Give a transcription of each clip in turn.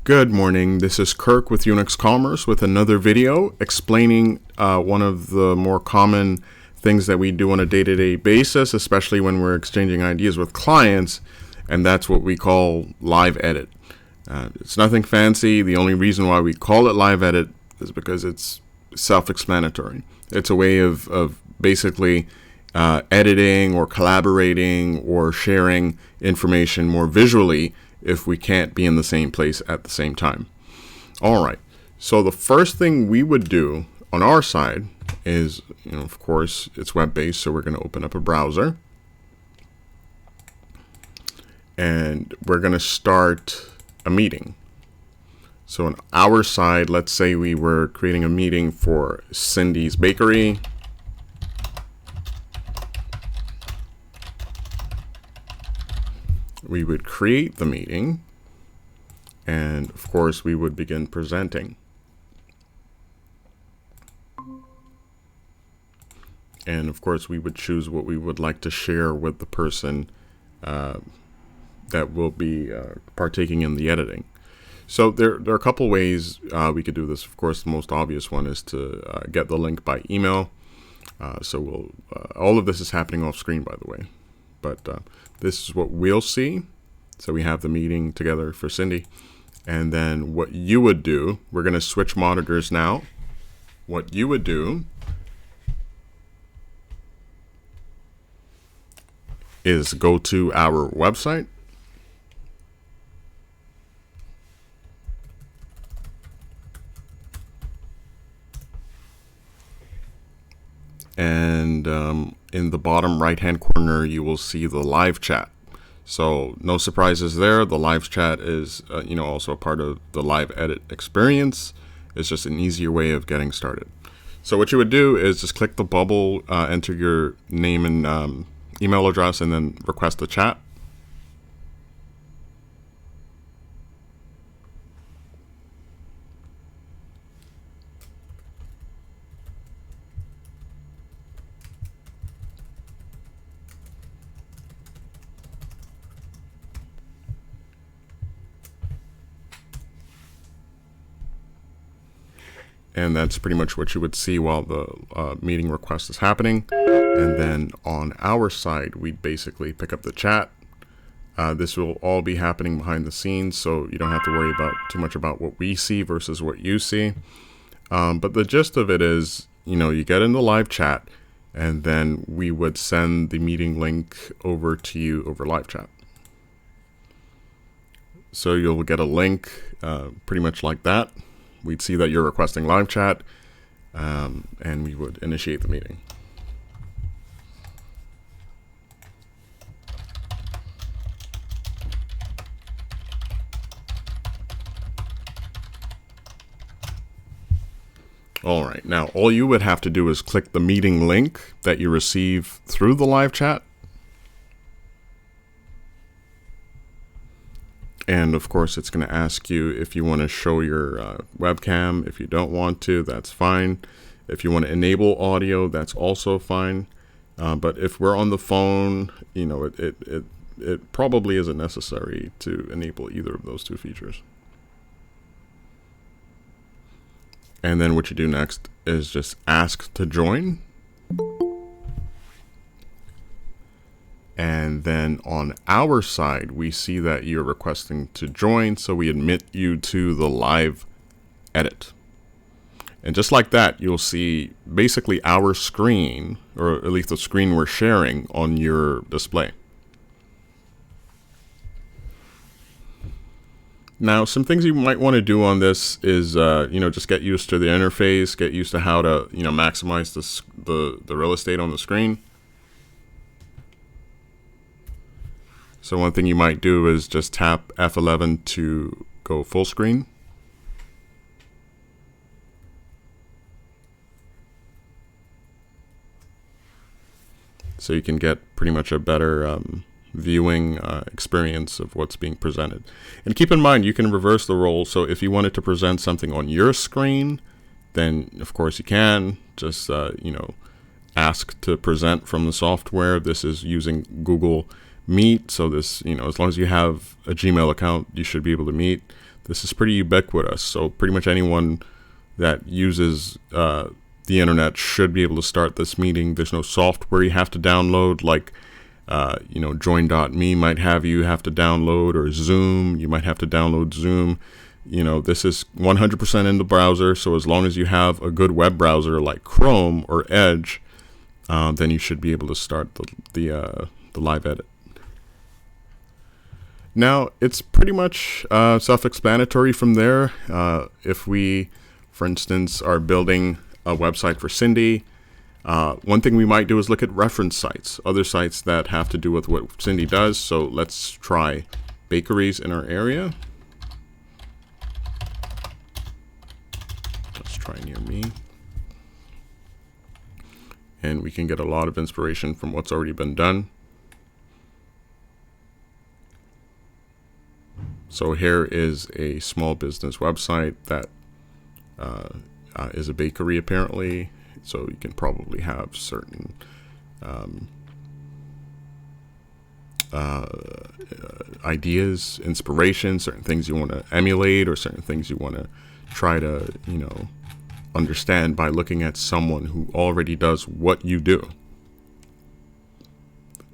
Good morning, this is Kirk with Unix Commerce with another video explaining one of the more common things that we do on a day-to-day basis, especially when we're exchanging ideas with clients, and that's what we call live edit. It's nothing fancy. The only reason why we call it live edit is because it's self-explanatory. It's a way of basically editing or collaborating or sharing information more visually if we can't be in the same place at the same time. All right, so the first thing we would do on our side is, of course, it's web-based, so we're going to open up a browser. And we're going to start a meeting. So on our side, let's say we were creating a meeting for Cindy's Bakery. We would create the meeting, and of course we would begin presenting. And of course we would choose what we would like to share with the person that will be partaking in the editing. So there are a couple ways we could do this. Of course, the most obvious one is to get the link by email. So all of this is happening off screen, by the way. But this is what we'll see. So we have the meeting together for Cindy. And then what you would do, we're going to switch monitors now. What you would do is go to our website. And in the bottom right hand corner you will see the live chat. So no surprises there. The live chat is also a part of the live edit experience. It's just an easier way of getting started. So what you would do is just click the bubble, enter your name and email address, and then request the chat. And that's pretty much what you would see while the meeting request is happening. And then on our side, we basically pick up the chat. This will all be happening behind the scenes, so you don't have to worry too much about what we see versus what you see. But the gist of it is, you get in the live chat, and then we would send the meeting link over to you over live chat. So you'll get a link pretty much like that. We'd see that you're requesting live chat, and we would initiate the meeting. All right, now all you would have to do is click the meeting link that you receive through the live chat. And of course, it's going to ask you if you want to show your webcam. If you don't want to, that's fine. If you want to enable audio, that's also fine. But if we're on the phone, it probably isn't necessary to enable either of those two features. And then what you do next is just ask to join. And then on our side, we see that you're requesting to join, so we admit you to the live edit. And just like that, you'll see basically our screen, or at least the screen we're sharing, on your display. Now, some things you might want to do on this is, just get used to the interface, get used to how to, maximize the real estate on the screen. So one thing you might do is just tap F11 to go full screen. So you can get pretty much a better viewing experience of what's being presented. And keep in mind, you can reverse the role. So if you wanted to present something on your screen, then of course you can just, ask to present from the software. This is using Google Meet. So this, as long as you have a Gmail account, you should be able to meet. This is pretty ubiquitous, so pretty much anyone that uses the internet should be able to start this meeting. There's no software you have to download, like join.me might have to download, or Zoom, you might have to download Zoom. This is 100% in the browser, so as long as you have a good web browser like Chrome or Edge, then you should be able to start the live edit. Now, it's pretty much self-explanatory from there. If we, for instance, are building a website for Cindy, one thing we might do is look at reference sites, other sites that have to do with what Cindy does. So let's try bakeries in our area. Let's try near me. And we can get a lot of inspiration from what's already been done. So here is a small business website that is a bakery apparently. So you can probably have certain ideas, inspiration, certain things you want to emulate, or certain things you want to try to, understand by looking at someone who already does what you do.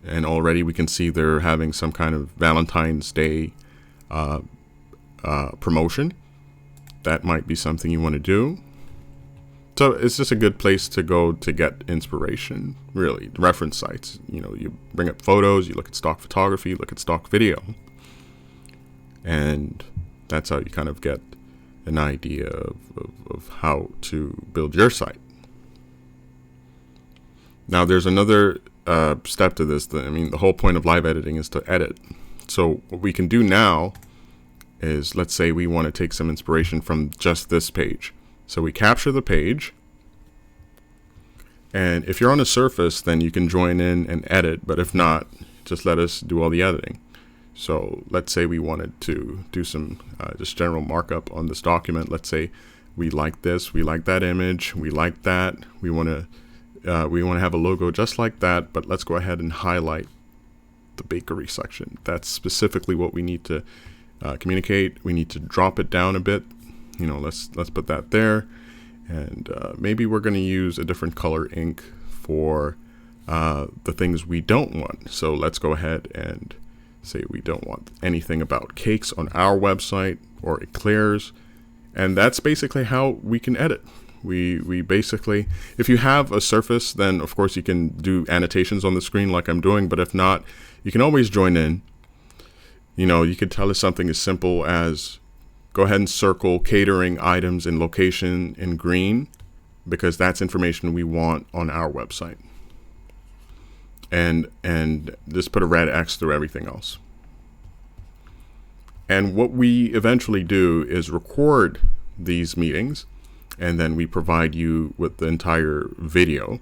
And already we can see they're having some kind of Valentine's Day promotion. That might be something you want to do. So it's just a good place to go to get inspiration, really. Reference sites, you bring up photos, you look at stock photography, you look at stock video. And that's how you kind of get an idea of how to build your site. Now there's another step to this. The whole point of live editing is to edit. So what we can do now is, let's say we want to take some inspiration from just this page. So we capture the page, and if you're on a Surface, then you can join in and edit, but if not, just let us do all the editing. So let's say we wanted to do some just general markup on this document. Let's say we like this, we like that image, we like that, we want to have a logo just like that, but let's go ahead and highlight the bakery section. That's specifically what we need to communicate. We need to drop it down a bit. Let's put that there, and maybe we're going to use a different color ink for the things we don't want. So let's go ahead and say we don't want anything about cakes on our website or eclairs, and that's basically how we can edit. We basically, if you have a Surface, then of course you can do annotations on the screen like I'm doing, but if not, you can always join in. You could tell us something as simple as, go ahead and circle catering items and location in green, because that's information we want on our website. And just put a red X through everything else. And what we eventually do is record these meetings, and then we provide you with the entire video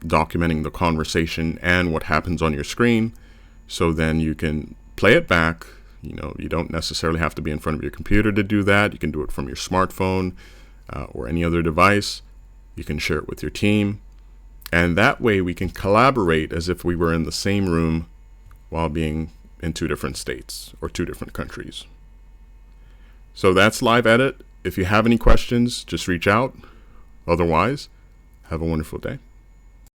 documenting the conversation and what happens on your screen. So then you can play it back. You don't necessarily have to be in front of your computer to do that. You can do it from your smartphone or any other device. You can share it with your team. And that way we can collaborate as if we were in the same room while being in two different states or two different countries. So that's live edit. If you have any questions, just reach out. Otherwise, have a wonderful day.